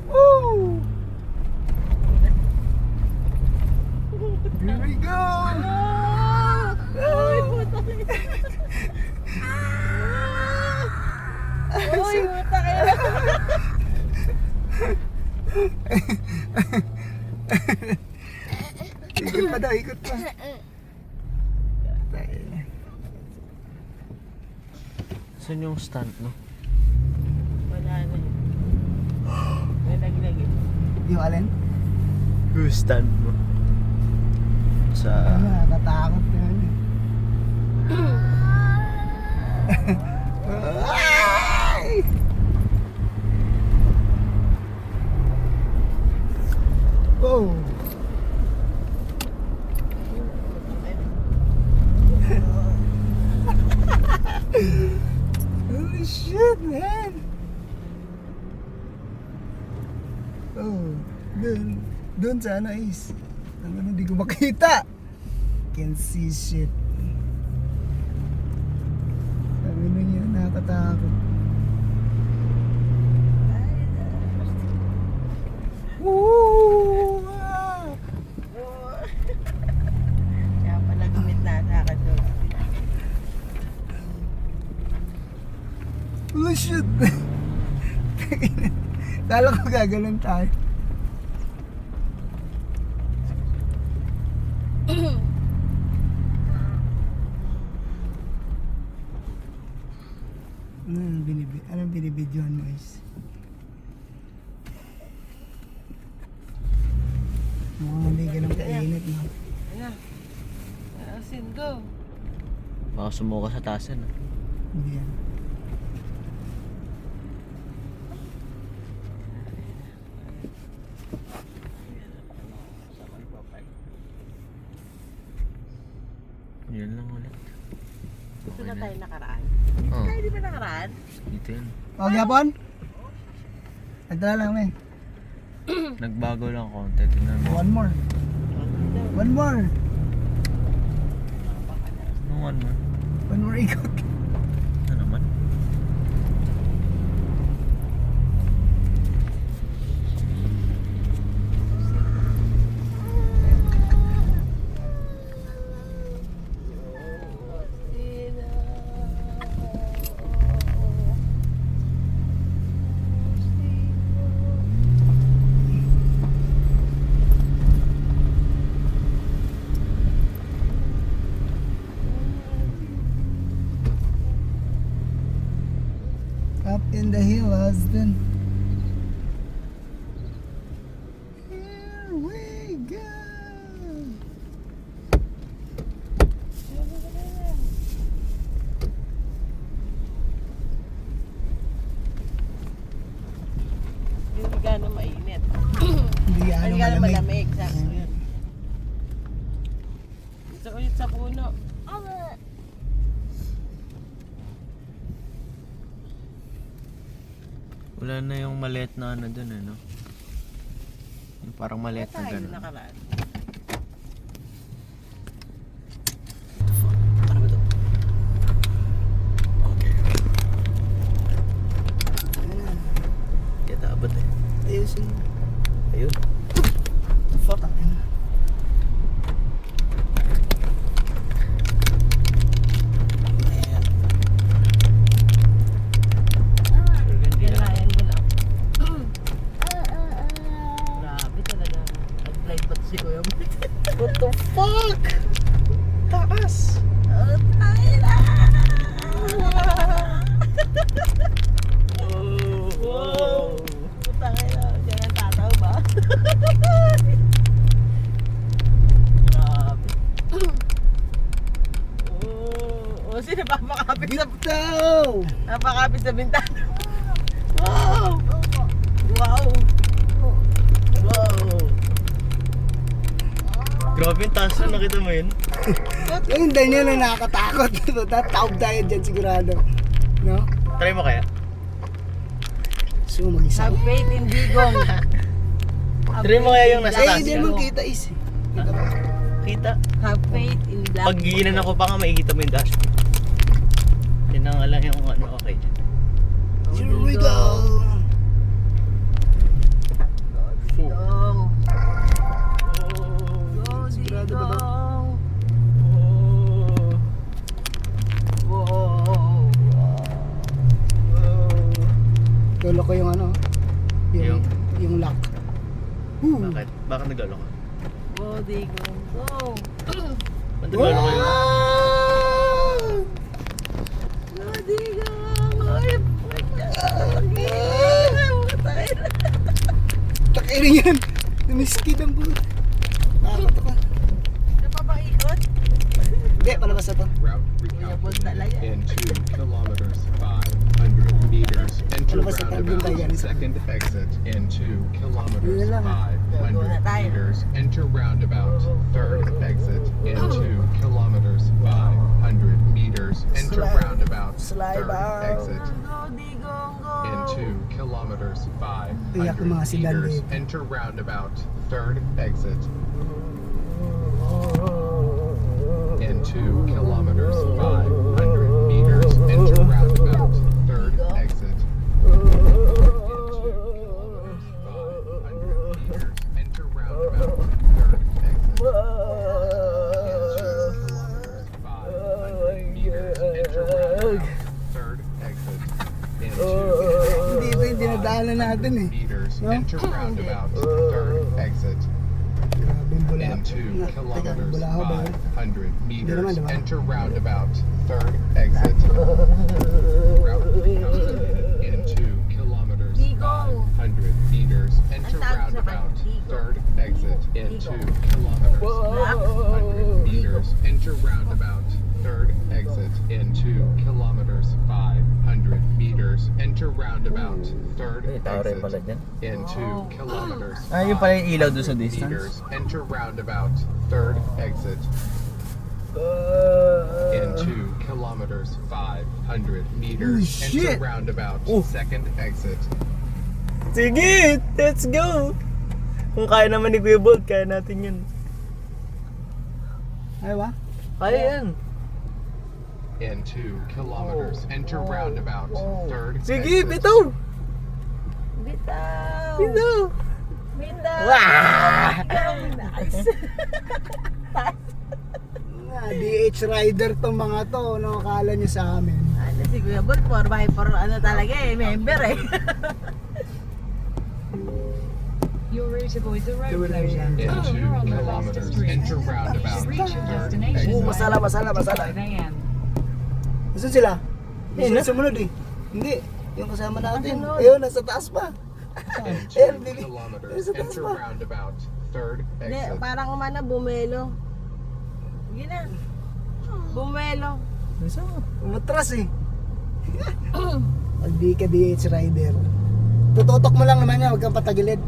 Woo! Here we go! Uy, puta kayo. Uy, puta kayo. Ikot pa daw, ikot pa. Saan yung stand, no? Wala na yun. Nalaglag eh. Yung alin? Yung stand mo. Sa... Nakatakot na yun. Ay! Oh! Holy shit, man! Oh, dun sa ano is. Hindi ko makita. Can see shit. Sabi na niya, nakakatakot. Woo! Ah! Kaya pala gumit na sa doon. Holy shit! Kala ko gagalan tayo. Anong binibidyohan mo is? Mukhang hindi ganun kainit, no? Ayan. Asin go. Baka sumuka sa tasan, no? Hindi yan. Yan lang ulit. Dito na tayo nakaraan. Oh, Tayo di ba nakaraan? dito yan. O, Gapon? Nagdala lang kami. Nagbago lang konti. Tingnan mo. One more. One more. Anong one more? One more ikot. Ano naman? Up in the hills then. Here we go. Hindi gano'ng mainit. Hindi Hindi ano gano'ng malamig. malamig. Sakto yun. Isa ulit sa puno. Wala na yung maliit na ano dun, no? Yung parang maliit na Tayo gano'n. nakaraan. Ano ba to? Okay. Kaya dapat eh. Ayusin mo. Ayun. Fuck. Kailangan mo lang. Grabe talaga. Nag-flight pa si Kuya Mo. What the fuck? Taas. Tayo na! Oh! Putang ina, diyan ang tataw ba? Grabe. Oh, sino napakapit sa Bitaw! napakapit sa bintana? Wow! Wow! Wow! Grabe yung taas na, nakita mo yun? Yung hindi niya na nakakatakot. Taob tayo dyan sigurado. No? Try mo kaya? So mag-isa. Have faith in Digong. Try mo kaya yung nasa Eh, taas hindi ka? naman kita is. Kita mo. Kita? Have faith in Black. Pag giginan ako pa nga, makikita mo yung dashboard. Yan na nga lang yung ano, okay. Here we go! Tulog ko yung ano, yung lock. Bakit? Bakit nag-ano ka? Body ko. Go. Ba't nag-ano ka yun? Body ko. Ay, Takirin yan. Tumiskid ang buhat. Nakakato ka. Ano pa bang ikot? Hindi, palabas na to. Route Bulta lang recalculated yan. in 2 kilometers, 500 meters. Enter Ano ba sa tabi yung roundabout. bayan? Second exit in 2 kilometers, Yun lang. 500 meters. Enter roundabout. Third exit in 2 kilometers, 500 meters. Enter Slide. roundabout. Slide Third out. exit Body ko. Go. in 2 kilometers, Iyak yung mga 500 sidan meters. dito. Enter roundabout. Third exit in 2 kilometers, 500 meters. Enter roundabout. Third exit in 2 kilometers, 500 meters. Enter roundabout. Third exit in 2 kilometers, 500 meters. Enter roundabout. Third exit in 2 Hindi ito yung dinadaanan natin eh. meters. No? Enter roundabout. Third exit Grabe yung bula. in 2 Teka, kilometers, bula ako ba yun? 500 meters. naman, diba? Enter roundabout. Third exit. Route recalculated in 2 kilometers, Bigo. 500 meters. Enter Ang tawag sa roundabout. kanya, Bigo. Third exit in Bigo. 2 kilometers, Black. 500 meters. Enter roundabout. Third exit in 2 kilometers, 500 meters. Enter roundabout. Third Tao rin pala exit dyan. in 2 kilometers. Ah, yun pala yung ilaw doon sa 500 distance. meters. Enter roundabout. Third exit in 2 kilometers, 500 meters. shit! Enter roundabout. Oh. Second exit Sige! Let's go! Kung kaya naman ni Kuya Bolt, kaya natin yun. Ay ba? Kaya yan. in 2 kilometers. Enter roundabout. Third Sige, exit. bitaw! Bitaw. Bitaw! Bitaw. Wah! Nice. DH rider tong mga to, no? Akala nyo sa amin. Ano si Kuya Bol, 4x4 ano talaga eh, member eh. Your route avoids a road closure. In 2 You're on the kilometers. fastest route. Enter roundabout. Reach your Third destination exit. masala, masala, by masala. 5 a.m. Nasaan sila? Ayun Yung na. sumunod eh. Hindi. Yung kasama natin. Nasunod. Ayun, nasa taas pa. In Ayun, 2 Bibi. kilometers. Nasa taas Enter pa. roundabout. Third Hindi, exit. parang umano, bumelo. Sige na. Bumelo. Umatras eh. Pag di ka DH rider. Tututok mo lang naman yan, huwag kang patagilid.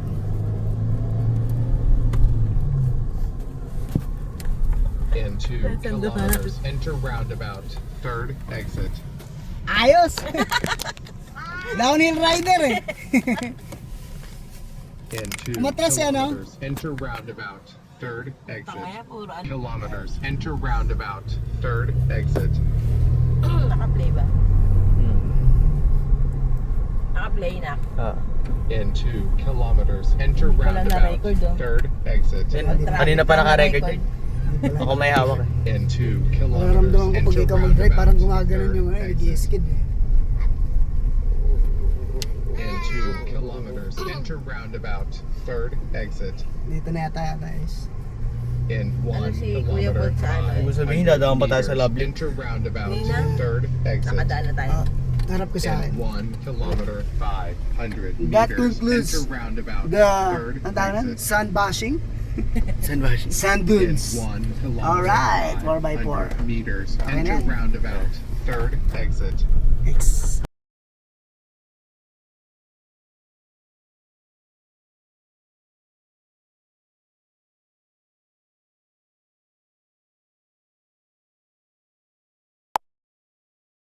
In 2 That's in the kilometers. Enter roundabout. Third exit. Ayos! Downhill rider eh. In 2 Umatras yan, no? kilometers. Enter roundabout. Third exit. Kaya puro ano. Kilometers. Enter roundabout. Third exit. Naka-play ba? Hmm. Naka-play na. Ah. In 2 kilometers. Enter Hindi pala roundabout. na-record, oh. Third exit. Kanina pa naka-record yun. Ako may hawak eh. In 2 kilometers. Nararamdaman ko pag Enter ikaw mag-drive, parang roundabout. gumaganon yung Third exit. nag-i-skid eh. In 2 kilometers. Enter roundabout. Third exit. Dito na yata guys. In 1 Ano si Kuya kilometer. Bolt sa ano? Ibig sabihin, dadaan pa tayo sa meters. Lovely. Enter roundabout. Hindi na. Third exit. Nakadaan na tayo. Ah, harap ko sa akin. In 1 kilometer, 500 That meters. concludes Enter roundabout. The, Third ang tawag nun? exit. Sun bashing? Saan ba siya? Sand In dunes. 1 kilometer, Alright, 4x4. 500 meters. Okay Enter na. roundabout. Third exit. X.